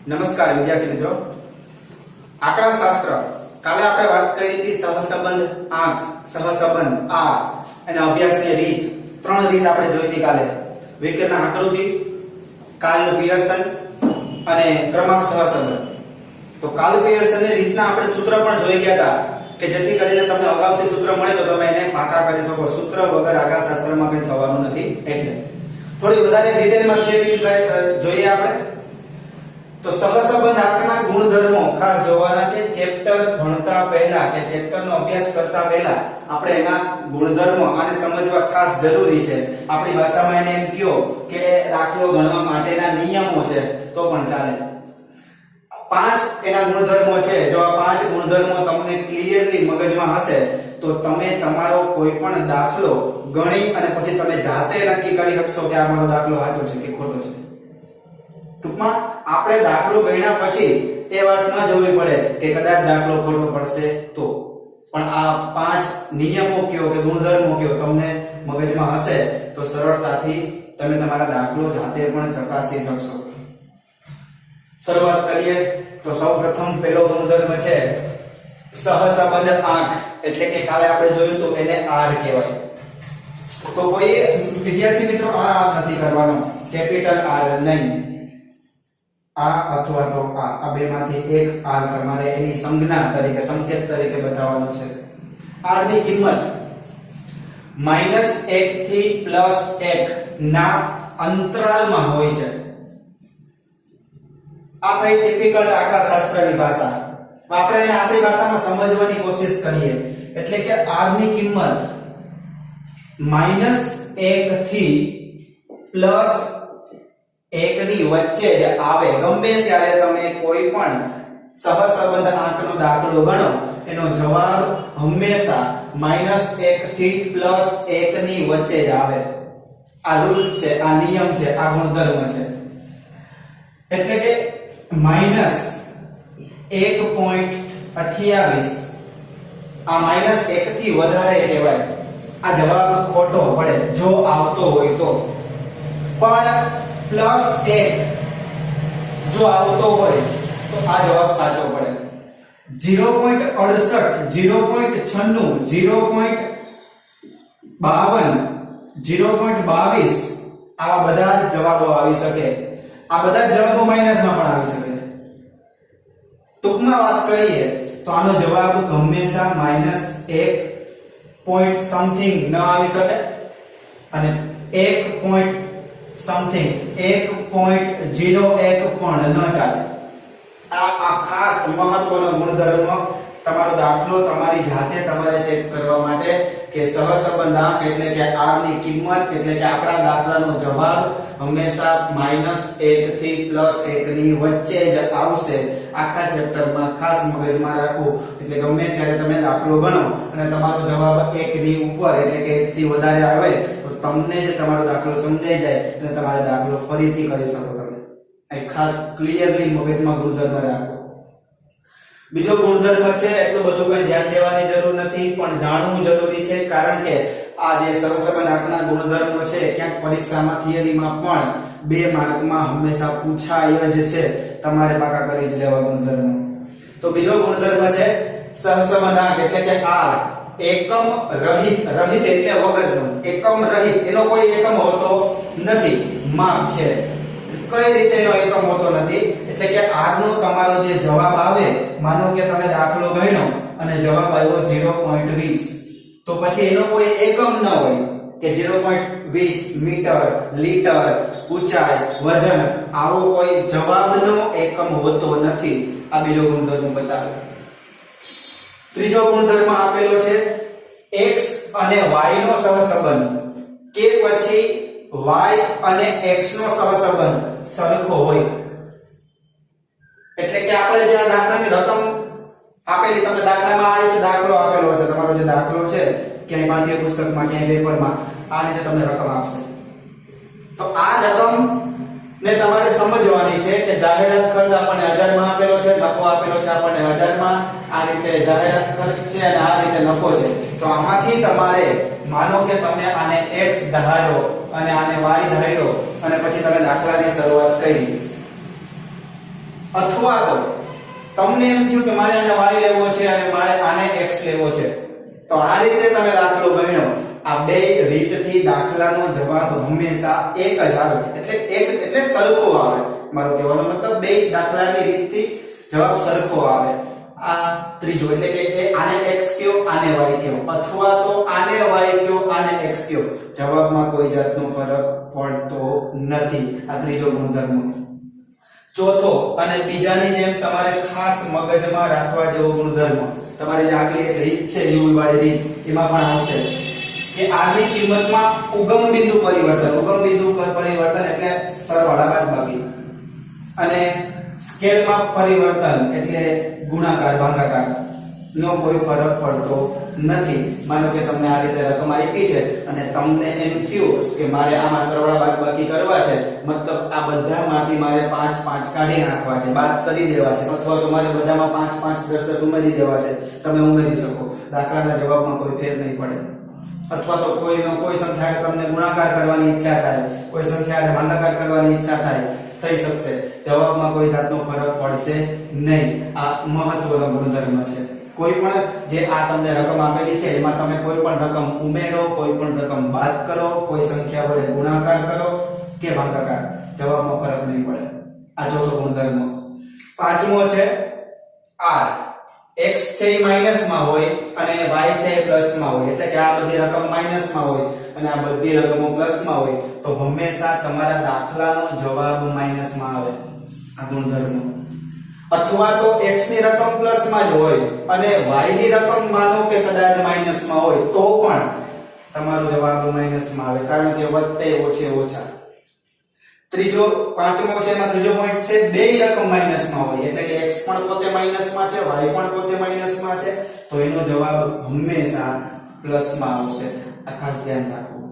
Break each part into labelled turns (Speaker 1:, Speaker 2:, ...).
Speaker 1: નમસ્કાર વિદ્યાર્થી મિત્રો, આંકડાશાસ્ત્ર કાલે આપણે વાત કરી હતી સહસંબંધ આંક, સહસંબંધ આ અને અભ્યાસની રીત. ત્રણ રીત આપણે જોઈ હતી કાલે: વિકર્ણ આકૃતિ, કાર્લ પિયર્સન અને ક્રમાંક સહસંબંધ. તો કાર્લ પિયર્સનની રીતના આપણે સૂત્ર પણ જોઈ ગયા હતા કે જેથી કરીને તમને અગાઉથી સૂત્ર મળે તો તમે એને પાકા કરી શકો. સૂત્ર વગર આંકડાશાસ્ત્રમાં કંઈ થવાનું નથી. એટલે થોડી વધારે ડિટેલમાં જોઈએ આપણે. તો સહસંબંધ આંકના ગુણધર્મો ખાસ જોવાના છે. ચેપ્ટર ભણતા પહેલા કે ચેપ્ટરનો અભ્યાસ કરતા પહેલા આપણે એના ગુણધર્મો આને સમજવા ખાસ જરૂરી છે. આપણી ભાષામાં એને એમ કહો કે દાખલો ગણવા માટેના નિયમો છે તો પણ ચાલે. 5 એના ગુણધર્મો છે. જો આ 5 ગુણધર્મો તમને ક્લિયરલી મગજમાં હશે તો તમે તમારો કોઈ પણ દાખલો ગણી અને પછી તમે જાતે નક્કી કરી શકશો કે આ મારો દાખલો સાચો છે કે ખોટો છે. ટૂંકમાં આપણે દાખલો ગણ્યા પછી એ વાત ન જોવી પડે કે કદાચ દાખલો ખોટો પડશે તો. પણ આ 5 નિયમો કયો કે ગુણધર્મો કયો તમને મગજમાં હશે તો સરળતાથી તમે તમારા દાખલો જાતે પણ ચકાસી શકશો. શરૂઆત કરીએ તો સૌપ્રથમ પહેલો ગુણધર્મ છે સહસંબંધ આંક, એટલે કે કાલે આપણે જોયું તો એને આર કહેવાય. તો કોઈ વિદ્યાર્થી મિત્રો આ નથી કરવાનો, કેપિટલ આર નહીં, આ અથવા તો આ બેમાંથી એક આર તમારે એની સંજ્ઞા તરીકે, સંકેત તરીકે બતાવવાનો છે. આર ની કિંમત -1 થી +1 ના અંતરાલમાં હોય છે. આ થઈ ટિપિકલ આંકડાશાસ્ત્રની ભાષા. આપણે એને આપણી ભાષામાં સમજવાની કોશિશ કરીએ. એટલે કે r ની કિંમત -1 થી +1 ની વચ્ચે જ આવે. ગમે ત્યારે તમે કોઈ પણ સહસંબંધ આંકનો દાખલો ગણો એનો જવાબ હંમેશા -1 થી +1 ની વચ્ચે જ આવે. આ રૂલ્સ છે, આ નિયમ છે, આ ગુણધર્મ છે. એટલે કે -1.28 આ -1 થી વધારે કહેવાય. આ જવાબ ખોટો પડે જો આવતો હોય તો. પણ +1 જો આવતો હોય તો આ જવાબ સાચો પડે. 0.68 0.96 0.52 આ બધા જવાબો આવી શકે. આ બધા જવાબો માઈનસમાં પણ આવી શકે. ટૂંકમાં વાત કરીએ તો આનો જવાબ હંમેશા -1 point something ન આવી શકે અને 1 point something 1.01 પણ ન ચાલે. આ ખાસ મહત્વનો ગુણધર્મ તમારો દાખલો તમારી જાતે તમારે ચેક કરવા માટે કે સહસંબંધ આંક એટલે કે r ની કિંમત એટલે કે આપણા દાખલાનો જવાબ હંમેશા -1 થી +1 ની વચ્ચે જ આવશે. આખા ચેપ્ટરમાં ખાસ મગજમાં રાખો. એટલે ગમે ત્યારે તમે દાખલો ગણો અને તમારો જવાબ 1 ની ઉપર એટલે કે 1 થી વધારે આવે તો તમને જ તમારો દાખલો સમજાઈ જાય અને તમારે દાખલો ફરીથી કરી શકો. તમે આ ખાસ ક્લિયરલી મગજમાં ગુણધર્મ રાખો. બીજો ગુણધર્મ છે, એટલું બધું કઈ ધ્યાન દેવાની જરૂર નથી પણ જાણવું જરૂરી છે. કારણ કે આ જે સહસંબંધ આંકના ગુણધર્મો છે ક્યાંક પરીક્ષામાં થિયરીમાં પણ 2 માર્કમાં હંમેશા પૂછાય જ છે. તમારે પાકા કરી જ લેવા ગુણધર્મો. તો બીજો ગુણધર્મ છે સહસંબંધ આંક એટલે કે આર એકમ રહિત. રહિત એટલે વગરનો. એકમ રહિત એનો કોઈ એકમ હોતો નથી, માપ છે. કઈ રીતે એનો એકમ હોતો નથી? એટલે કે r નો તમારો જે જવાબ આવે, માનો કે તમે દાખલો ગણ્યો અને જવાબ આવ્યો 0.20 તો પછી એનો કોઈ એકમ ન હોય કે 0.20 મીટર, લીટર, ઊંચાઈ, વજન, આવો કોઈ જવાબનો એકમ હોતો નથી. આ બીજો ગુણધર્મ બતાવે. ત્રીજો ગુણધર્મ આપેલો છે x અને y નો સહસંબંધ કે પછી y અને x નો સહસંબંધ સરખો હોય. એટલે કે આપણે જે આ દાખલાની રકમ આપેલી, તમે દાખલામાં આ રીતે દાખલો આપેલો હશે, તમારો જે દાખલો છે ક્યાંય પાઠ્યપુસ્તકમાં ક્યાંય પેપરમાં આ રીતે તમને રકમ આપશે. તો આ રકમ ને તમારે સમજવાની છે કે જાહેરાત ખર્ચ આપણને 1000 માં આપેલો છે, નફો આપેલો છે આપણને 1000 માં. આ રીતે જાહેરાત ખર્ચ છે અને આ રીતે નફો છે. તો આમાંથી તમારે માનો કે તમે આને x ધારો અને આને y ધાર્યો અને પછી તમે દાખલાની શરૂઆત કરી અથવા તો તમને એમ થયું કે મારે આને y લેવો છે અને મારે આને x લેવો છે, તો આ રીતે તમે દાખલો ગણ્યો. આ બે રીતથી દાખલાનો જવાબ હંમેશા એક જ આવે, એટલે સરખો આવે. મારો કહેવાનો મતલબ બે દાખલાની રીતથી જવાબ સરખો આવે. આ ત્રીજો એટલે કે આને x કયો આને y કયો, અથવા તો આને y કયો આને x કયો, જવાબમાં કોઈ જાતનો ફરક પડતો નથી. આ ત્રીજો ગુણધર્મ. ચોથો અને બીજાની જેમ તમારે ખાસ મગજમાં રાખવા જેવો ગુણધર્મ, તમારી જે આગલી એક રીત છે યુવી વાળી રીત, એમાં પણ આવશે કે આની કિંમતમાં ઉગમ બિંદુ પરિવર્તન એટલે સરવાળા બાદબાકી, અને સ્કેલમાં પરિવર્તન એટલે ગુણાકાર ભાગાકાર નો કોઈ ફરક પડતો નથી. માનો કે તમને આ રીતે રકમ આપી છે અને તમને એમ થયું કે મારે આમાં સરવાળા બાદબાકી કરવા છે, મતલબ આ બધામાંથી મારે 5 5 કાઢી નાખવા છે, બાદ કરી દેવા છે, અથવા તો મારે બધામાં 5 5 10 10 ઉમેરી દેવા છે. તમે ઉમેરી શકો, દાખલાના જવાબમાં કોઈ ફેર નહીં પડે. અથવા તો કોઈ સંખ્યાને તમને ગુણાકાર કરવાની ઈચ્છા થાય, કોઈ સંખ્યાને ભાગાકાર કરવાની ઈચ્છા થાય, થઈ શકશે. જવાબમાં કોઈ જાતનો ફરક પડશે નહીં. આ મહત્વનો ગુણધર્મ છે. કોઈ પણ જે આ તમને રકમ આપેલી છે એમાં તમે કોઈ પણ રકમ ઉમેરો, કોઈ પણ રકમ બાદ કરો, કોઈ સંખ્યા વડે ગુણાકાર કરો કે ભાગાકાર, જવાબમાં ફરક નહીં પડે. આ ચોથો ગુણધર્મ. પાંચમો છે r. x છે એ માઈનસમાં હોય અને y છે એ પ્લસમાં હોય, એટલે કે આ બધી રકમ માઈનસમાં હોય અને આ બધી રકમો પ્લસમાં હોય, તો હંમેશા તમારા દાખલાનો જવાબ માઈનસમાં આવે. આ ગુણધર્મ. અથવા તો x ની રકમ પ્લસમાં જ હોય અને y ની રકમ માનો કે કદાચ માઈનસમાં હોય, તો પણ તમારો જવાબ માઈનસમાં આવે, કારણ કે વધતે ઓછે ઓછા. પાંચમો છે, એમાં ત્રીજો પોઈન્ટ છે બેય રકમ માઈનસમાં હોય, એટલે કે x પણ પોતે માઈનસમાં છે, y પણ પોતે માઈનસમાં છે, તો એનો જવાબ હંમેશા પ્લસમાં આવશે. આ ખાસ ધ્યાન રાખવું.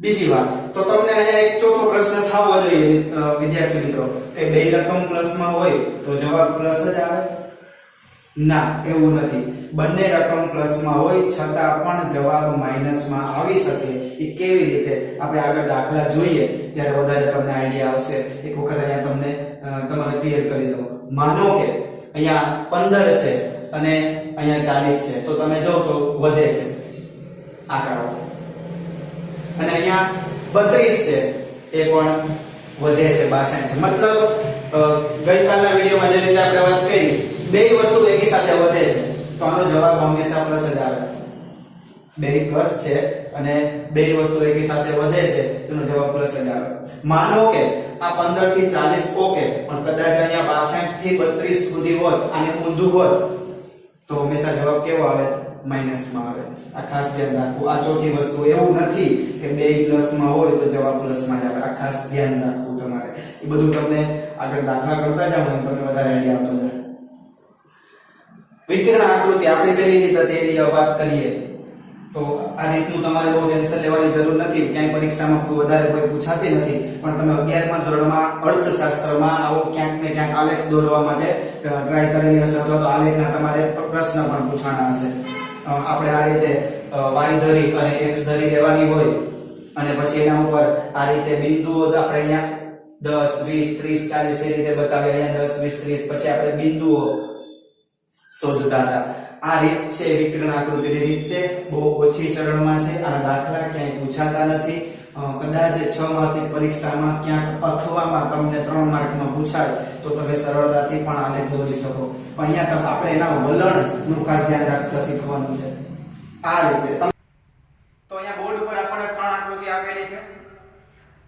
Speaker 1: બીજી વાત, તો તમને અહીંયા એક ચોથો પ્રશ્ન થવો જોઈએ વિદ્યાર્થી મિત્રો, કે બેય રકમ પ્લસમાં હોય તો જવાબ પ્લસ જ આવે? ના, એવું નથી. બંને રકમ પ્લસમાં હોય છતાં પણ જવાબ માઈનસમાં આવી શકે. એ કેવી રીતે આપણે આગળ દાખલા જોઈએ ત્યારે વધારે તમને આઈડિયા આવશે. એક વખત અહીંયા તમને તમારે ક્લિયર કરી દઉં. માનો કે અહીંયા 15 છે અને અહીંયા 40 છે, તો તમે જો તો વધે છે આંકડાઓ, અને અહીંયા 32 છે એ પણ વધે છે 62. મતલબ ગઈકાલના વિડીયોમાં જે રીતે આપણે વાત કરી, બે વસ્તુ એકી સાથે વધે છે, તો આનો જવાબ હંમેશા પ્લસ જ આવે. બે પ્લસ છે અને બે વસ્તુ એકી સાથે વધે છે, તેનો જવાબ પ્લસ જ આવે. માનો કે આ 15 થી 40 ઓકે, પણ કદાચ અહીંયા 62 થી 32 સુધી હોત, આને ઊંધું હોત, તો હંમેશા જવાબ કેવો આવે? માઈનસમાં આવે. આ ખાસ ધ્યાન રાખવું. આ ચોથી વસ્તુ. એવું નથી કે બે પ્લસમાં હોય તો જવાબ પ્લસમાં જ આવે. આ ખાસ ધ્યાન રાખવું તમારે. એ બધું તમને આગળ દાખલા કરતા જાવ ને તમને વધારે આઈડિયા આવતો જાય. વિકર્ણ આકૃતિ આપણે પેલી રીત હતી એની વાત કરીએ તો આ રીતનું તમારે બહુ ટેન્શન લેવાની જરૂર નથી. ક્યાંય પરીક્ષામાં વધારે કોઈ પૂછાતી નથી, પણ તમે 11મા ધોરણમાં અર્થશાસ્ત્રમાં આવો ક્યાંક ને ક્યાંક આલેખ દોરવા માટે ટ્રાય કરેલી હશે, અથવા તો આલેખના તમારે પ્રશ્ન પણ પૂછવાના હશે. આપણે આ રીતે y ધરી અને x ધરી લેવાની હોય, અને પછી એના ઉપર આ રીતે બિંદુઓ આપણે અહીંયા 10 20 30 40 એ રીતે બતાવે. અહીંયા 10 20 30 પછી આપણે બિંદુઓ શોધતા હતા. આ રીત છે વિકર્ણ આકૃતિની રીત છે, બહુ ઓછી ચરણમાં છે. આના દાખલા ક્યાંય પૂછાતા નથી. કદાચ 6 માસિક પરીક્ષામાં ક્યાંક અથવામાં તમને 3 માર્કમાં પૂછાય તો તમે સરળતાથી પણ આલેખ દોરી શકો. પણ અહીંયા આપણે એના વલણનું ખાસ ધ્યાન રાખતા શીખવાનું છે. આ રીતે તો અહીંયા બોર્ડ ઉપર આપણને 3 આકૃતિ આપેલી છે.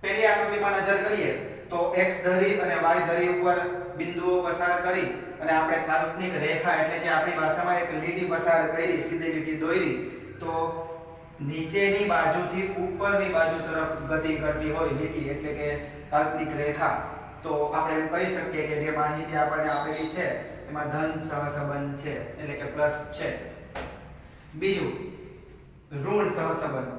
Speaker 1: પહેલી આકૃતિમાં નજર કરીએ તો x ધરી અને y ધરી ઉપર બિંદુઓ પસાર કરી અને આપણે કાલ્પનિક રેખા એટલે કે આપણી ભાષામાં એક લીટી પસાર કરી, સીધી લીટી દોરી, તો નીચેની બાજુથી ઉપરની બાજુ તરફ ગતિ કરતી હોય લીટી એટલે કે કાલ્પનિક રેખા, તો આપણે એમ કહી શકીએ કે જે માહિતી આપણને આપેલી છે એમાં ધન સહસંબંધ છે, એટલે કે પ્લસ છે. બીજું ઋણ સહસંબંધ.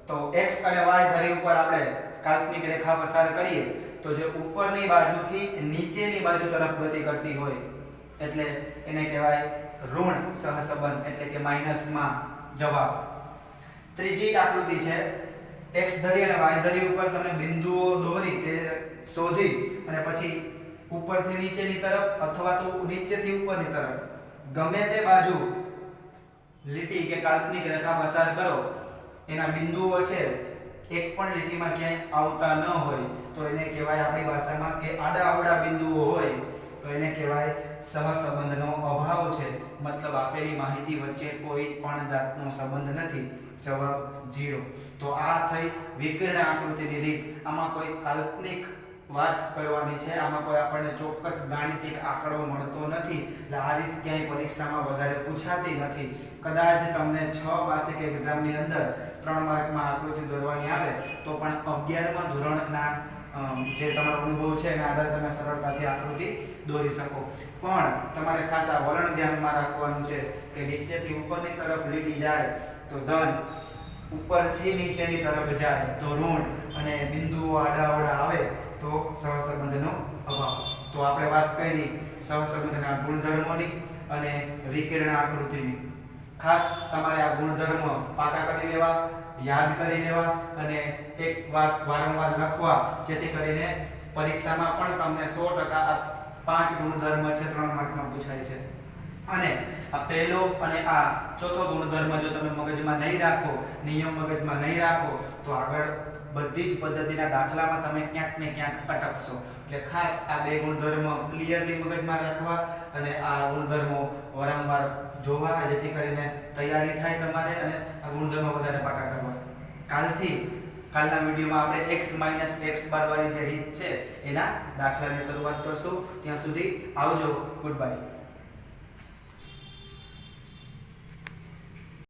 Speaker 1: તો x અને y ધરી ઉપર આપણે કાલ્પનિક રેખા પસાર કરીએ તો જે ઉપરની બાજુથી નીચેની બાજુ તરફ ગતિ કરતી હોય એટલે એને કહેવાય ઋણ સહસંબંધ, એટલે કે માઈનસમાં જવાબ. ત્રીજી આકૃતિ છે x ધરી અને y ધરી ઉપર તમે બિંદુઓ દોરી કે શોધી અને પછી ઉપરથી નીચેની તરફ અથવા તો નીચેથી ઉપરની તરફ ગમે તે બાજુ લીટી કે કાલ્પનિક રેખા પસાર કરો, એના બિંદુઓ છે એક પણ લીટીમાં ક્યાંય આવતા ન હોય તો એને કહેવાય આપણી ભાષામાં કે આડા અવળા બિંદુઓ હોય તો એને કહેવાય સહસંબંધનો અભાવ છે, મતલબ આપેલી માહિતી વચ્ચે કોઈ પણ જાતનો સંબંધ નથી. જવાબ 0. તો આ થઈ વિકર્ણ આકૃતિની રીત. આમાં કોઈ કાલ્પનિક વાત કરવાની છે, આમાં કોઈ આપણને ચોક્કસ ગાણિતિક આંકડો મળતો નથી, એટલે આ રીત ક્યાંય પરીક્ષામાં વધારે પૂછાતી નથી. કદાચ તમને 6 માસિક એક્ઝામની અંદર 3 માર્કમાં આકૃતિ દોરવાની આવે તો પણ 11મા ધોરણના જે તમારો અનુભવ છે એના આધારે તમે સરળતાથી આકૃતિ દોરી શકો. પણ તમારે ખાસ આ વલણ ધ્યાનમાં રાખવાનું છે કે નીચેથી ઉપરની તરફ લીટી જાય તો ધન, ઉપરથી નીચેની તરફ જાય તો ઋણ, અને બિંદુઓ આડાઅવળા આવે તો સહસંબંધનો અભાવ. તો આપણે વાત કરી સહસંબંધના ગુણધર્મોની અને વિકર્ણ આકૃતિની. ખાસ તમારે આ ગુણધર્મ પાકા કરી લેવા, યાદ કરી લેવા અને એક વાત વારંવાર લખવા, જેથી કરીને પરીક્ષામાં પણ તમને 100% આ 5 ગુણધર્મ છે 3 માર્કમાં પૂછાય છે. અને આ પહેલો અને આ ચોથો ગુણધર્મ જો તમે મગજમાં નહીં રાખો, નિયમ મગજમાં નહીં રાખો તો આગળ બધી જ પદ્ધતિના દાખલામાં તમે ક્યાંક ને ક્યાંક અટકશો. એટલે ખાસ આ 2 ગુણધર્મ ક્લિયરલી મગજમાં રાખવા અને આ ગુણધર્મો વારંવાર જોવા, જેથી કરીને તૈયારી થાય તમારે અને આ ગુણધર્મો વધારે પાકા કરવા. કાલના વિડીયોમાં આપણે x - x બાર વાળી જે રીત છે એના દાખલાની શરૂઆત કરશું. ત્યાં સુધી આવજો. Good bye.